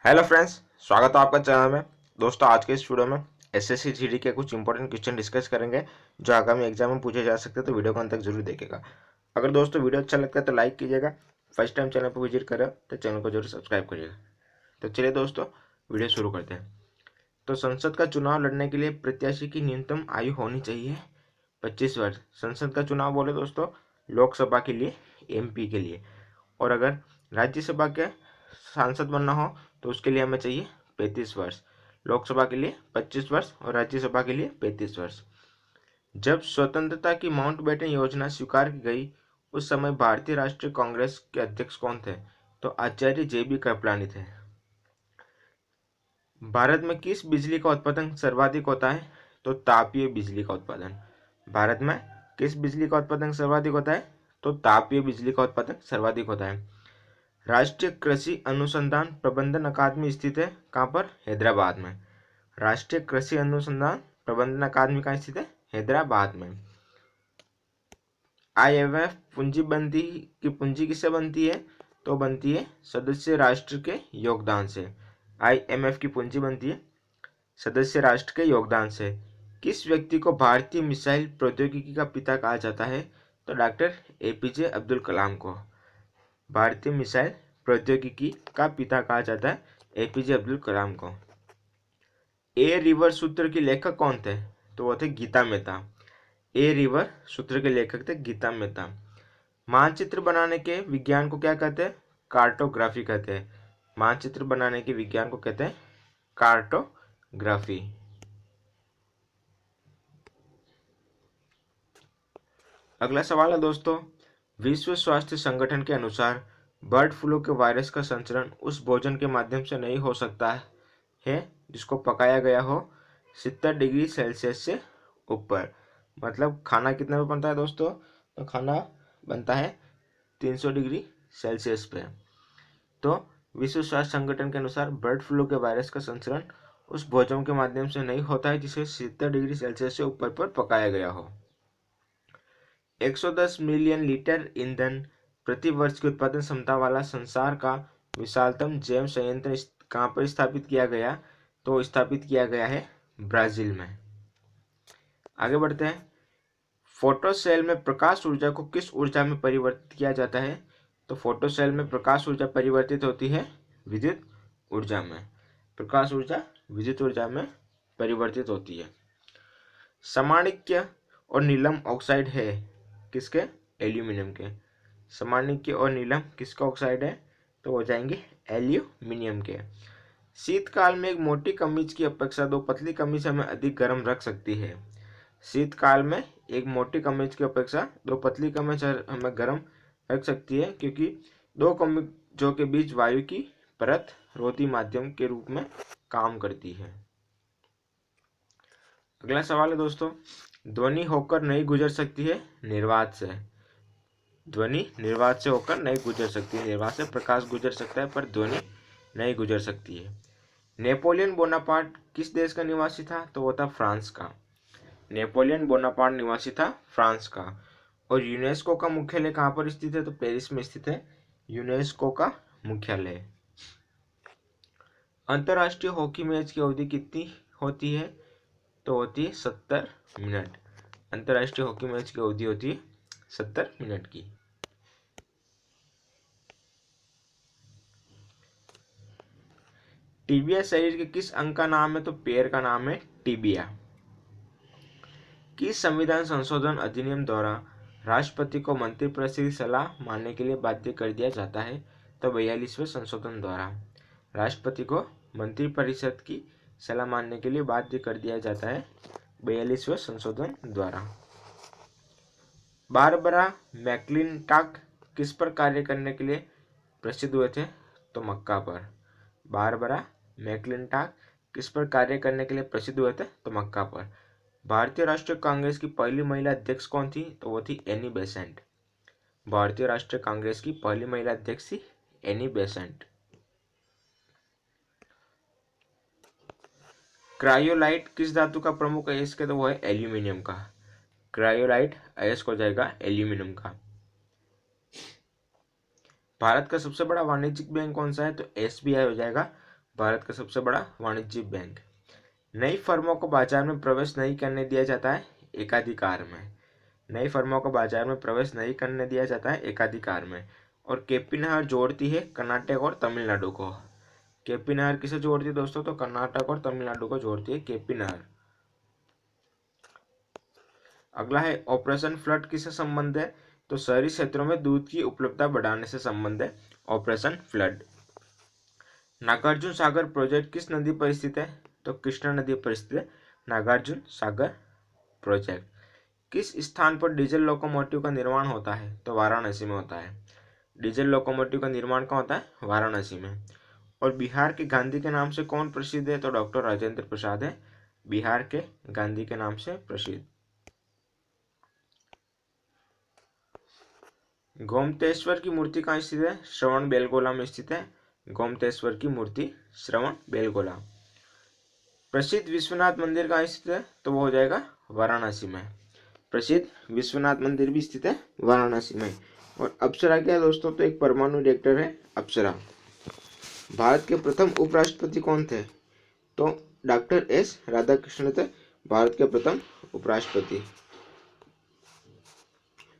Hello friends, स्वागत है आपका चैनल में। दोस्तों, आज के इस वीडियो में एसएससी जीडी के कुछ इंपॉर्टेंट क्वेश्चन डिस्कस करेंगे जो आगामी एग्जाम में पूछे जा सकते हैं, तो वीडियो को अंत तक जरूर देखिएगा। अगर दोस्तों वीडियो अच्छा लगता है तो लाइक कीजिएगा। फर्स्ट टाइम चैनल पर विजिट करें तो चैनल को जरूर सब्सक्राइब करिएगा। तो चलिए दोस्तों, वीडियो शुरू करते हैं। तो संसद का चुनाव लड़ने के लिए प्रत्याशी की न्यूनतम आयु होनी चाहिए 25 वर्ष। संसद का चुनाव बोले दोस्तों लोकसभा के लिए, एमपी के लिए। और अगर राज्यसभा के सांसद बनना हो तो उसके लिए हमें चाहिए 35 वर्ष। लोकसभा के लिए 25 वर्ष और राज्यसभा के लिए 35 वर्ष। जब स्वतंत्रता की माउंटबेटन योजना स्वीकार की गई उस समय भारतीय राष्ट्रीय कांग्रेस के अध्यक्ष कौन थे? तो आचार्य JB कृपलानी थे। भारत में किस बिजली का उत्पादन सर्वाधिक होता है? तो तापीय बिजली का उत्पादन। भारत में किस बिजली का उत्पादन सर्वाधिक होता है? तो तापीय बिजली का उत्पादन सर्वाधिक होता है। राष्ट्रीय कृषि अनुसंधान प्रबंधन अकादमी स्थित है कहाँ पर? हैदराबाद में। राष्ट्रीय कृषि अनुसंधान प्रबंधन अकादमी कहाँ स्थित है? हैदराबाद में। IMF की पूंजी किससे बनती है? तो बनती है सदस्य राष्ट्र के योगदान से। IMF की पूंजी बनती है सदस्य राष्ट्र के योगदान से। किस व्यक्ति को भारतीय मिसाइल प्रौद्योगिकी का पिता कहा जाता है? तो डॉक्टर APJ अब्दुल कलाम को भारतीय मिसाइल प्रौद्योगिकी का पिता कहा जाता है APJ अब्दुल कलाम को। ए रिवर सूत्र के लेखक कौन थे? तो वो थे गीता मेहता। ए रिवर सूत्र के लेखक थे गीता मेहता। मानचित्र बनाने के विज्ञान को क्या कहते हैं? कार्टोग्राफी कहते हैं। मानचित्र बनाने के विज्ञान को कहते हैं कार्टोग्राफी। अगला सवाल है दोस्तों, विश्व स्वास्थ्य संगठन के अनुसार बर्ड फ्लू के वायरस का संचरण उस भोजन के माध्यम से नहीं हो सकता है जिसको पकाया गया हो 70 डिग्री सेल्सियस से ऊपर। मतलब खाना कितने पे बनता है दोस्तों? तो खाना बनता है 300 डिग्री सेल्सियस पे। तो विश्व स्वास्थ्य संगठन के अनुसार बर्ड फ्लू के वायरस का संचरण उस भोजन के माध्यम से नहीं होता है जिसे 70 डिग्री सेल्सियस से ऊपर पर पकाया गया हो। 110 मिलियन लीटर ईंधन प्रति वर्ष की उत्पादन क्षमता वाला संसार का विशालतम जैव संयंत्र कहाँ पर स्थापित किया गया? तो स्थापित किया गया है ब्राजील में। आगे बढ़ते हैं। फोटो सेल में प्रकाश ऊर्जा को किस ऊर्जा में परिवर्तित किया जाता है? तो फोटो सेल में प्रकाश ऊर्जा परिवर्तित होती है विद्युत ऊर्जा में। प्रकाश ऊर्जा विद्युत ऊर्जा में परिवर्तित होती है। समाणिक्य और नीलम ऑक्साइड है किसके? एल्यूमिनियम के। समाणिक्य और नीलम किसका ऑक्साइड है? तो हो जाएंगे एल्यूमिनियम के। शीतकाल में एक मोटी कमीज की अपेक्षा दो पतली कमीज हमें अधिक गर्म रख सकती है। शीतकाल में एक मोटी कमीज की अपेक्षा दो पतली कमीज हमें गर्म रख सकती है क्योंकि दो कमीजों के बीच वायु की परत रोधी माध्यम के रूप में काम करती है। अगला सवाल है दोस्तों, ध्वनि होकर नहीं गुजर सकती है निर्वात से। ध्वनि निर्वात से होकर नहीं गुजर सकती है। निर्वात से प्रकाश गुजर सकता है पर ध्वनि नहीं गुजर सकती है। नेपोलियन बोनापार्ट किस देश का निवासी था? तो वो था फ्रांस का। नेपोलियन बोनापार्ट निवासी था फ्रांस का। और यूनेस्को का मुख्यालय कहाँ पर स्थित है? तो पेरिस में स्थित है यूनेस्को का मुख्यालय। अंतर्राष्ट्रीय हॉकी मैच की अवधि कितनी होती है? तो होती है 70 मिनट। अंतर्राष्ट्रीय हॉकी मैच की अवधि होती है 70 मिनट की। टीबिया शरीर के किस अंग का नाम है? तो पैर का नाम है टीबिया। किस संविधान संशोधन अधिनियम द्वारा राष्ट्रपति को मंत्रिपरिषद की सलाह मानने के लिए बाध्य कर दिया जाता है? तो 42वें संशोधन द्वारा राष्ट्रपति को मंत्रिपरिषद की सलाह मानने के लिए बाध्य कर दिया जाता है 42वें संशोधन द्वारा। बारबरा मैक्लिंटॉक किस पर कार्य करने के लिए प्रसिद्ध हुए थे? तो मक्का पर। बारबरा मैक्लिंटॉक किस पर कार्य करने के लिए प्रसिद्ध हुए थे? तो मक्का पर। भारतीय राष्ट्रीय कांग्रेस की पहली महिला अध्यक्ष कौन थी? तो वो थी एनी बेसेंट। भारतीय राष्ट्रीय कांग्रेस की पहली महिला अध्यक्ष थी एनी बेसेंट। क्रायोलाइट किस धातु का प्रमुख अयस्क है? तो वो है एल्यूमिनियम का। क्रायोलाइट अयस्क हो जाएगा एल्यूमिनियम का। भारत का सबसे बड़ा वाणिज्यिक बैंक कौन सा है? तो SBI हो जाएगा भारत का सबसे बड़ा वाणिज्यिक बैंक। नई फर्मों को बाजार में प्रवेश नहीं करने दिया जाता है एकाधिकार में। नई फर्मों को बाजार में प्रवेश नहीं करने दिया जाता है एकाधिकार में। और केपी नहर जोड़ती है कर्नाटक और तमिलनाडु को। केपी नहर किसे जोड़ती है दोस्तों? तो कर्नाटक और तमिलनाडु को जोड़ती है केपी नहर। अगला है ऑपरेशन फ्लड किससे संबंध है? तो शहरी क्षेत्रों में दूध की उपलब्धता बढ़ाने से संबंध है operation flood. Nagarjuna Sagar project किस नदी पर स्थित है? तो कृष्णा नदी पर स्थित है नागार्जुन सागर प्रोजेक्ट। किस स्थान पर डीजल लोकोमोटिव का निर्माण होता है? तो वाराणसी में होता है। डीजल लोकोमोटिव का निर्माण कहाँ होता है? वाराणसी में। और बिहार के गांधी के नाम से कौन प्रसिद्ध है? तो डॉक्टर राजेंद्र प्रसाद है बिहार के गांधी के नाम से प्रसिद्ध। गोमतेश्वर की मूर्ति कहाँ स्थित है? श्रवण बेलगोला में स्थित है गोमतेश्वर की मूर्ति श्रवण बेलगोला। प्रसिद्ध विश्वनाथ मंदिर कहाँ स्थित है? तो वो हो जाएगा वाराणसी में। प्रसिद्ध विश्वनाथ मंदिर भी स्थित है वाराणसी में। और अप्सरा क्या है दोस्तों? तो एक परमाणु रिएक्टर है अप्सरा। भारत के प्रथम उपराष्ट्रपति कौन थे? तो डॉक्टर एस राधाकृष्णन थे भारत के प्रथम उपराष्ट्रपति।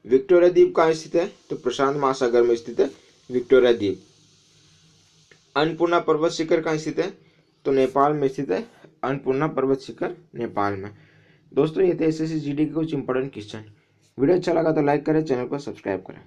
विक्टोरिया द्वीप कहाँ स्थित है? तो प्रशांत महासागर में स्थित है विक्टोरिया द्वीप। अन्नपूर्णा पर्वत शिखर कहाँ स्थित है? तो नेपाल में स्थित है अन्नपूर्णा पर्वत शिखर नेपाल में। दोस्तों ये थे एसएससी जीडी के कुछ इंपॉर्टेंट क्वेश्चन। वीडियो अच्छा लगा तो लाइक करें, चैनल को सब्सक्राइब करें।